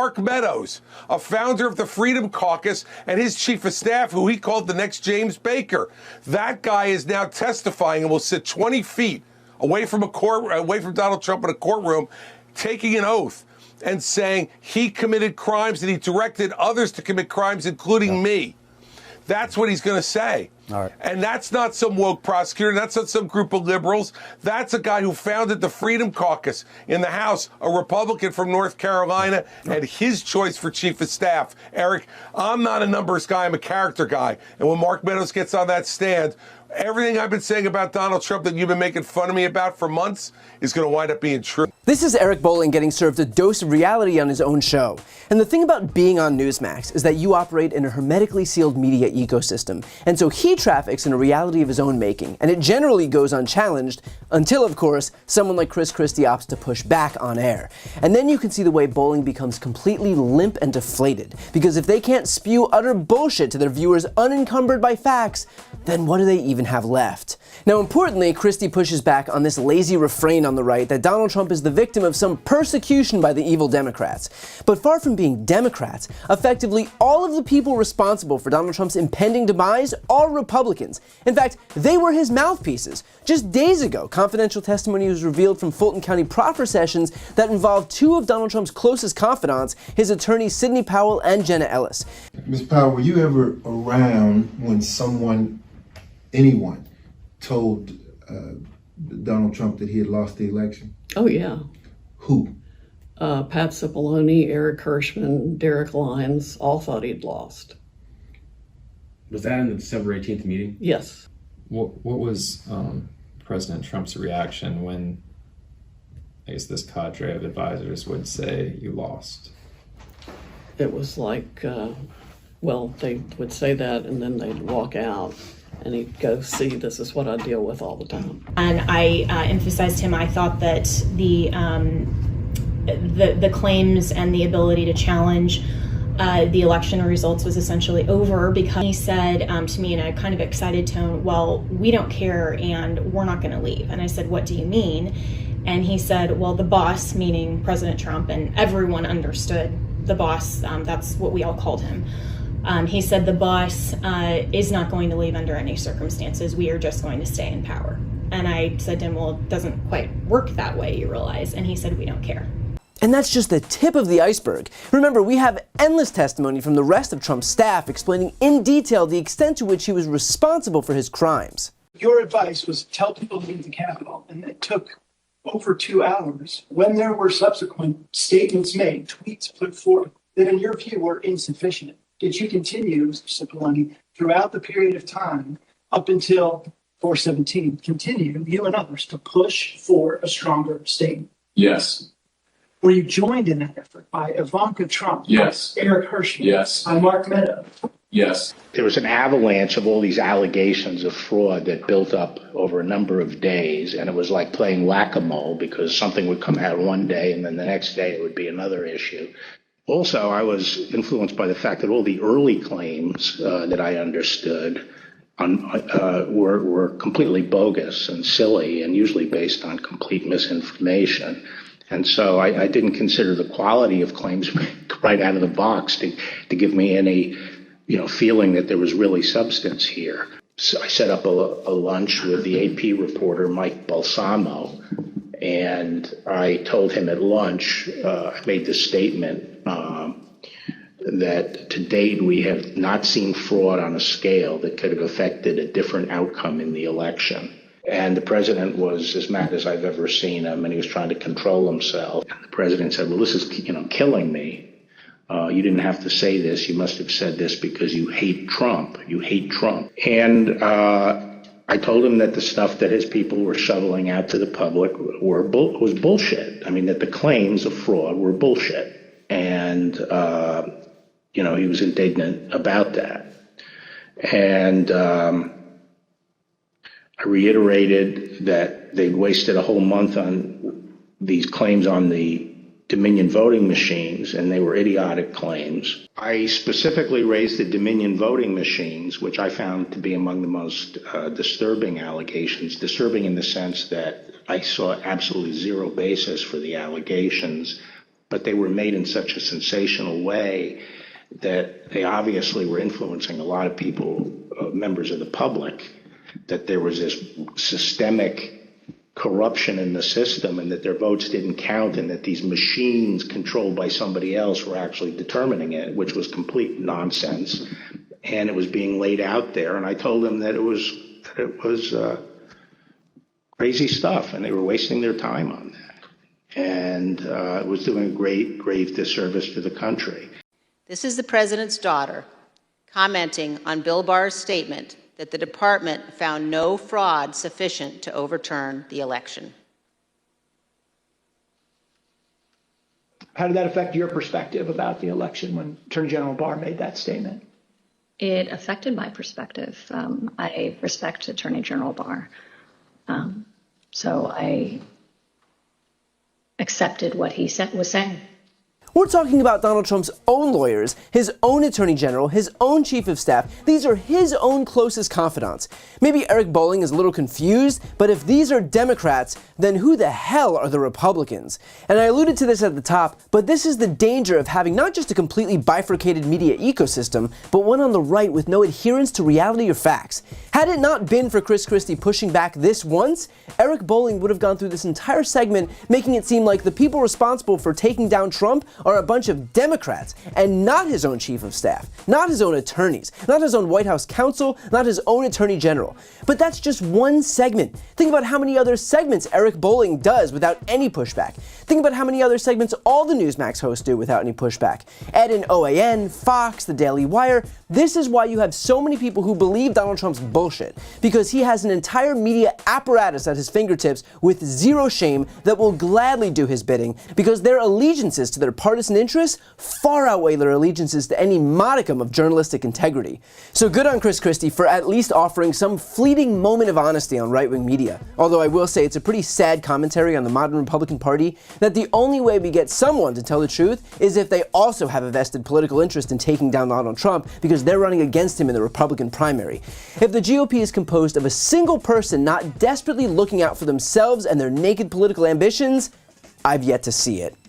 Mark Meadows, a founder of the Freedom Caucus, and his chief of staff, who he called the next James Baker. That guy is now testifying and will sit 20 feet away from Donald Trump in a courtroom, taking an oath and saying he committed crimes and he directed others to commit crimes, including me. That's what he's going to say. All right. And that's not some woke prosecutor. That's not some group of liberals. That's a guy who founded the Freedom Caucus in the House, a Republican from North Carolina, and his choice for chief of staff. Eric, I'm not a numbers guy. I'm a character guy. And when Mark Meadows gets on that stand, everything I've been saying about Donald Trump that you've been making fun of me about for months is going to wind up being true. This is Eric Bolling getting served a dose of reality on his own show. And the thing about being on Newsmax is that you operate in a hermetically sealed media ecosystem. And so he traffics in a reality of his own making. And it generally goes unchallenged until, of course, someone like Chris Christie opts to push back on air. And then you can see the way Bolling becomes completely limp and deflated. Because if they can't spew utter bullshit to their viewers unencumbered by facts, then what do they even have left? Now, importantly, Christie pushes back on this lazy refrain on the right that Donald Trump is the victim of some persecution by the evil Democrats. But far from being Democrats, effectively all of the people responsible for Donald Trump's impending demise are Republicans. In fact, they were his mouthpieces. Just days ago, confidential testimony was revealed from Fulton County proffer sessions that involved two of Donald Trump's closest confidants, his attorneys Sidney Powell and Jenna Ellis. Ms. Powell, were you ever around when anyone told Donald Trump that he had lost the election? Oh, yeah. Who? Pat Cipollone, Eric Hirschman, Derek Lyons all thought he'd lost. Was that in the December 18th meeting? Yes. What was President Trump's reaction when, I guess, this cadre of advisors would say you lost? It was like, well, they would say that and then they'd walk out. And he'd go, see, this is what I deal with all the time. And I emphasized to him, I thought that the claims and the ability to challenge the election results was essentially over, because he said to me in a kind of excited tone, well, we don't care and we're not going to leave. And I said, what do you mean? And he said, well, the boss, meaning President Trump, and everyone understood the boss, that's what we all called him. He said the boss is not going to leave under any circumstances. We are just going to stay in power. And I said to him, well, it doesn't quite work that way, you realize. And he said, we don't care. And that's just the tip of the iceberg. Remember, we have endless testimony from the rest of Trump's staff explaining in detail the extent to which he was responsible for his crimes. Your advice was tell people to leave the Capitol, and it took over 2 hours when there were subsequent statements made, tweets put forth, that in your view were insufficient. Did you continue, Mr. Cipollone, throughout the period of time up until 4/17, continue, you and others, to push for a stronger statement? Yes. Were you joined in that effort by Ivanka Trump? Yes. By Eric Hirschman? Yes. By Mark Meadows? Yes. There was an avalanche of all these allegations of fraud that built up over a number of days, and it was like playing whack-a-mole, because something would come out one day and then the next day it would be another issue. Also, I was influenced by the fact that all the early claims that I understood were completely bogus and silly, and usually based on complete misinformation. And so I didn't consider the quality of claims right out of the box to give me any, feeling that there was really substance here. So I set up a lunch with the AP reporter, Mike Balsamo, and I told him at lunch, I made this statement that to date we have not seen fraud on a scale that could have affected a different outcome in the election. And the president was as mad as I've ever seen him, and he was trying to control himself. And the president said, well, this is, killing me. You didn't have to say this. You must have said this because you hate Trump. You hate Trump. And I told him that the stuff that his people were shoveling out to the public was bullshit. I mean, that the claims of fraud were bullshit. And, he was indignant about that. And I reiterated that they'd wasted a whole month on these claims on the Dominion voting machines, and they were idiotic claims. I specifically raised the Dominion voting machines, which I found to be among the most disturbing allegations, disturbing in the sense that I saw absolutely zero basis for the allegations, but they were made in such a sensational way that they obviously were influencing a lot of people, members of the public, that there was this systemic corruption in the system and that their votes didn't count and that these machines controlled by somebody else were actually determining it, which was complete nonsense. And it was being laid out there. And I told them that it was crazy stuff and they were wasting their time on that. And it was doing a grave disservice to the country. This is the president's daughter commenting on Bill Barr's statement that the department found no fraud sufficient to overturn the election. How did that affect your perspective about the election when Attorney General Barr made that statement? It affected my perspective. I respect Attorney General Barr. So I accepted what he was saying. We're talking about Donald Trump's own lawyers, his own attorney general, his own chief of staff. These are his own closest confidants. Maybe Eric Bolling is a little confused, but if these are Democrats, then who the hell are the Republicans? And I alluded to this at the top, but this is the danger of having not just a completely bifurcated media ecosystem, but one on the right with no adherence to reality or facts. Had it not been for Chris Christie pushing back this once, Eric Bolling would have gone through this entire segment making it seem like the people responsible for taking down Trump are a bunch of Democrats and not his own chief of staff, not his own attorneys, not his own White House counsel, not his own attorney general. But that's just one segment. Think about how many other segments Eric Bolling does without any pushback. Think about how many other segments all the Newsmax hosts do without any pushback. Ed and OAN, Fox, The Daily Wire. This is why you have so many people who believe Donald Trump's bullshit, because he has an entire media apparatus at his fingertips with zero shame that will gladly do his bidding because their allegiances to their partisan interests far outweigh their allegiances to any modicum of journalistic integrity. So good on Chris Christie for at least offering some fleeting moment of honesty on right-wing media. Although I will say it's a pretty sad commentary on the modern Republican Party that the only way we get someone to tell the truth is if they also have a vested political interest in taking down Donald Trump because they're running against him in the Republican primary. If the GOP is composed of a single person not desperately looking out for themselves and their naked political ambitions, I've yet to see it.